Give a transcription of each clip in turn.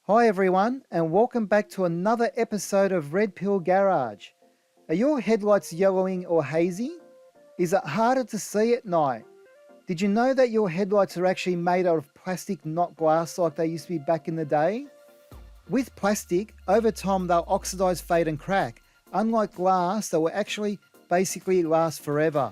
Hi everyone, and welcome back to another episode of Red Pill Garage. Are your headlights yellowing or hazy? Is it harder to see at night? Did you know that your headlights are actually made out of plastic, not glass like they used to be back in the day? With plastic, over time they'll oxidize, fade and crack. Unlike glass, they will actually basically last forever.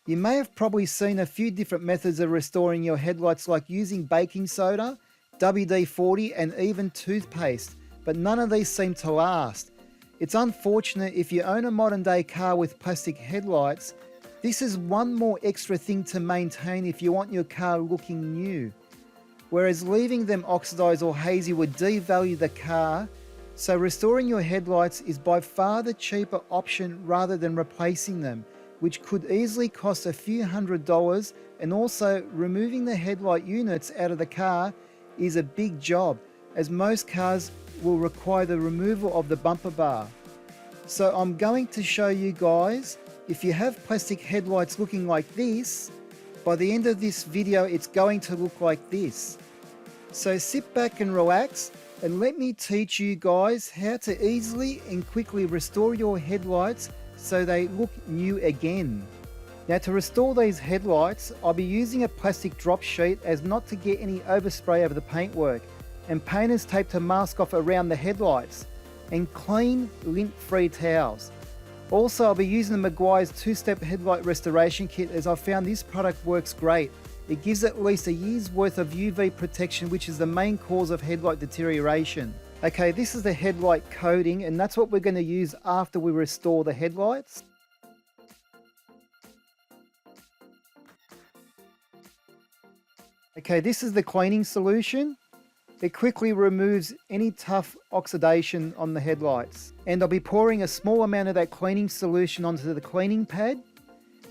You may have probably seen a few different methods of restoring your headlights, like using baking soda, WD-40 and even toothpaste, but none of these seem to last. It's unfortunate if you own a modern day car with plastic headlights. This is one more extra thing to maintain if you want your car looking new. Whereas leaving them oxidized or hazy would devalue the car, so restoring your headlights is by far the cheaper option rather than replacing them, which could easily cost a few $100s, and also removing the headlight units out of the car is a big job, as most cars will require the removal of the bumper bar. So I'm going to show you guys, if you have plastic headlights looking like this, by the end of this video it's going to look like this. So sit back and relax and let me teach you guys how to easily and quickly restore your headlights so they look new again. Now, to restore these headlights, I'll be using a plastic drop sheet as not to get any overspray over the paintwork, and painter's tape to mask off around the headlights, and clean lint-free towels. Also, I'll be using the Meguiar's 2-step headlight restoration kit, as I found this product works great. It gives at least a year's worth of UV protection, which is the main cause of headlight deterioration. Okay, this is the headlight coating, and that's what we're going to use after we restore the headlights. Okay, this is the cleaning solution. It quickly removes any tough oxidation on the headlights. And I'll be pouring a small amount of that cleaning solution onto the cleaning pad.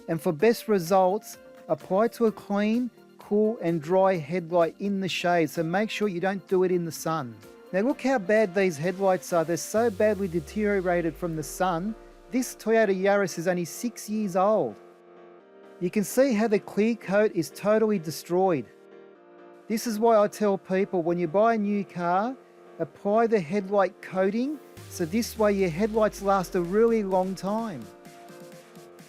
And for best results, apply to a clean, cool and dry headlight in the shade, so make sure you don't do it in the sun. Now look how bad these headlights are. They're so badly deteriorated from the sun. This Toyota Yaris is only 6 years old. You can see how the clear coat is totally destroyed. This is why I tell people, when you buy a new car, apply the headlight coating, so this way your headlights last a really long time.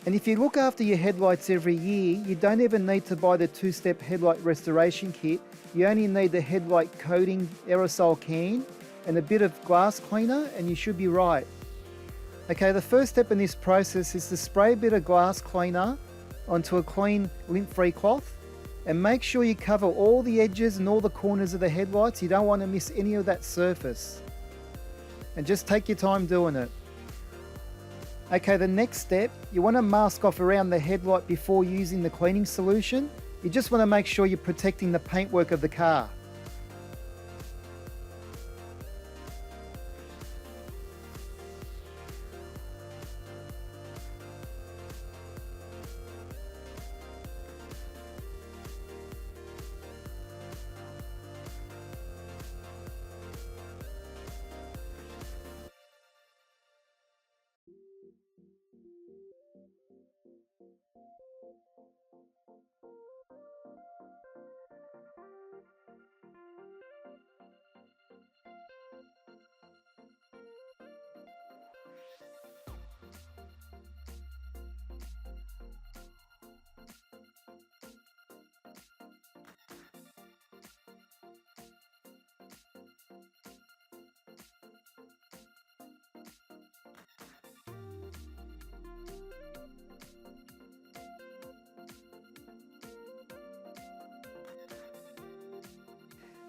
And if you look after your headlights every year, you don't even need to buy the 2-step headlight restoration kit. You only need the headlight coating aerosol can and a bit of glass cleaner, and you should be right. Okay, the first step in this process is to spray a bit of glass cleaner onto a clean lint-free cloth. And make sure you cover all the edges and all the corners of the headlights. You don't want to miss any of that surface. And just take your time doing it. Okay, the next step, you want to mask off around the headlight before using the cleaning solution. You just want to make sure you're protecting the paintwork of the car.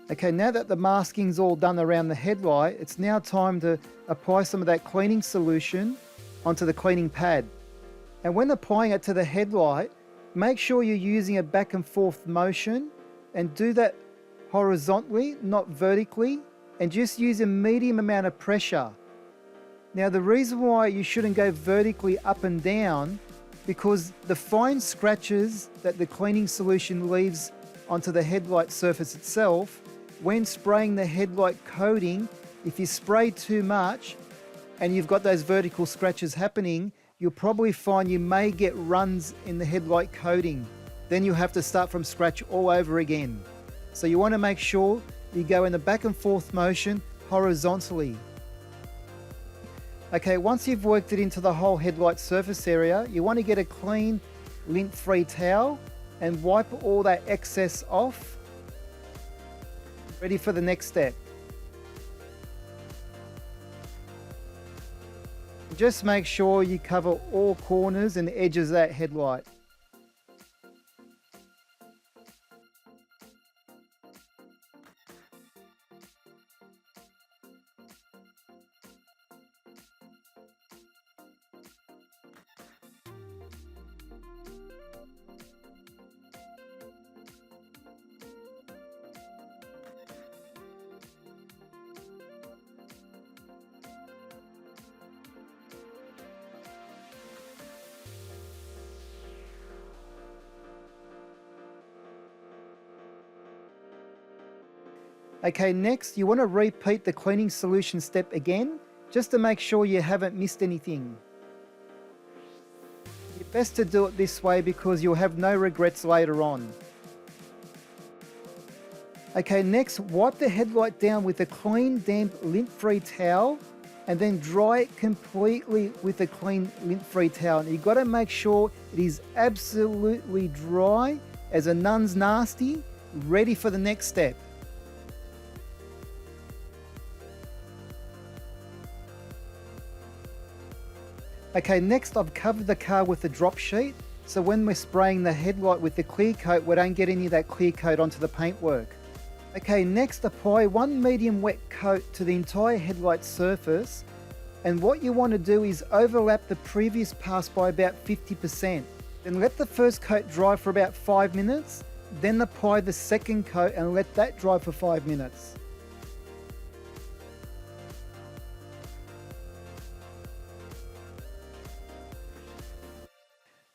Okay, now that the masking's all done around the headlight, it's now time to apply some of that cleaning solution onto the cleaning pad. And when applying it to the headlight, make sure you're using a back and forth motion, and do that horizontally, not vertically, and just use a medium amount of pressure. Now the reason why you shouldn't go vertically up and down, because the fine scratches that the cleaning solution leaves onto the headlight surface itself, when spraying the headlight coating, if you spray too much and you've got those vertical scratches happening, you'll probably find you may get runs in the headlight coating. Then you'll have to start from scratch all over again. So you want to make sure you go in a back and forth motion horizontally. Okay, once you've worked it into the whole headlight surface area, you want to get a clean, lint-free towel and wipe all that excess off. Ready for the next step. Just make sure you cover all corners and edges of that headlight. Okay, next you want to repeat the cleaning solution step again, just to make sure you haven't missed anything. It's best to do it this way because you'll have no regrets later on. Okay, next wipe the headlight down with a clean, damp, lint-free towel and then dry it completely with a clean, lint-free towel. You've got to make sure it is absolutely dry as a nun's nasty, ready for the next step. Okay, next I've covered the car with a drop sheet, so when we're spraying the headlight with the clear coat, we don't get any of that clear coat onto the paintwork. Okay, next apply one medium wet coat to the entire headlight surface, and what you want to do is overlap the previous pass by about 50%. Then let the first coat dry for about 5 minutes, then apply the second coat and let that dry for 5 minutes.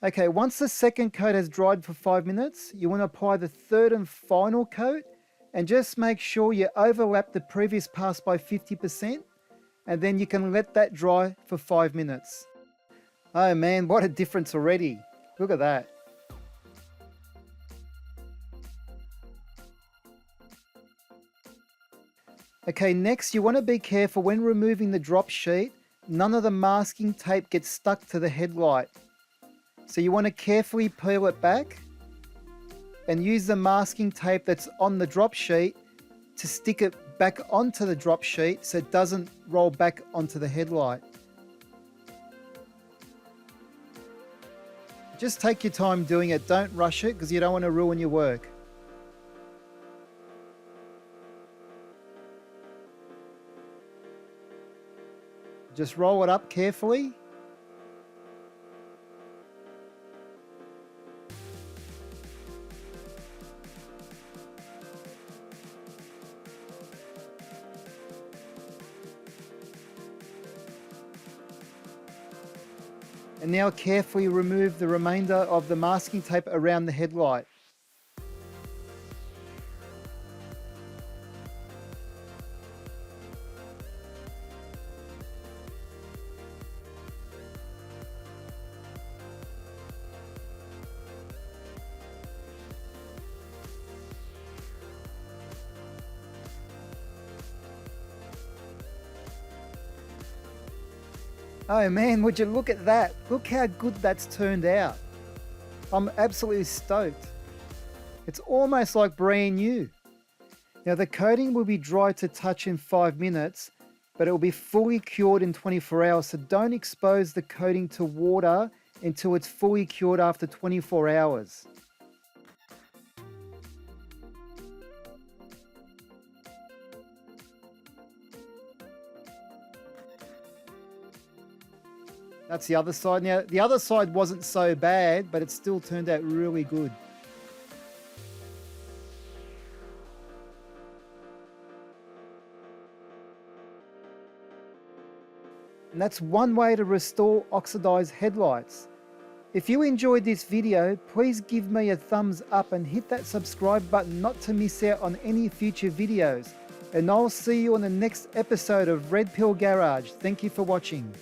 Okay, once the second coat has dried for 5 minutes, you want to apply the third and final coat and just make sure you overlap the previous pass by 50% and then you can let that dry for 5 minutes. Oh man, what a difference already. Look at that. Okay, next you want to be careful when removing the drop sheet, none of the masking tape gets stuck to the headlight. So you want to carefully peel it back and use the masking tape that's on the drop sheet to stick it back onto the drop sheet so it doesn't roll back onto the headlight. Just take your time doing it, don't rush it because you don't want to ruin your work. Just roll it up carefully. And now carefully remove the remainder of the masking tape around the headlight. Oh man, would you look at that? Look how good that's turned out. I'm absolutely stoked. It's almost like brand new. Now the coating will be dry to touch in 5 minutes, but it will be fully cured in 24 hours. So don't expose the coating to water until it's fully cured after 24 hours. That's the other side. Now, the other side wasn't so bad, but it still turned out really good. And that's one way to restore oxidized headlights. If you enjoyed this video, please give me a thumbs up and hit that subscribe button not to miss out on any future videos. And I'll see you on the next episode of Red Pill Garage. Thank you for watching.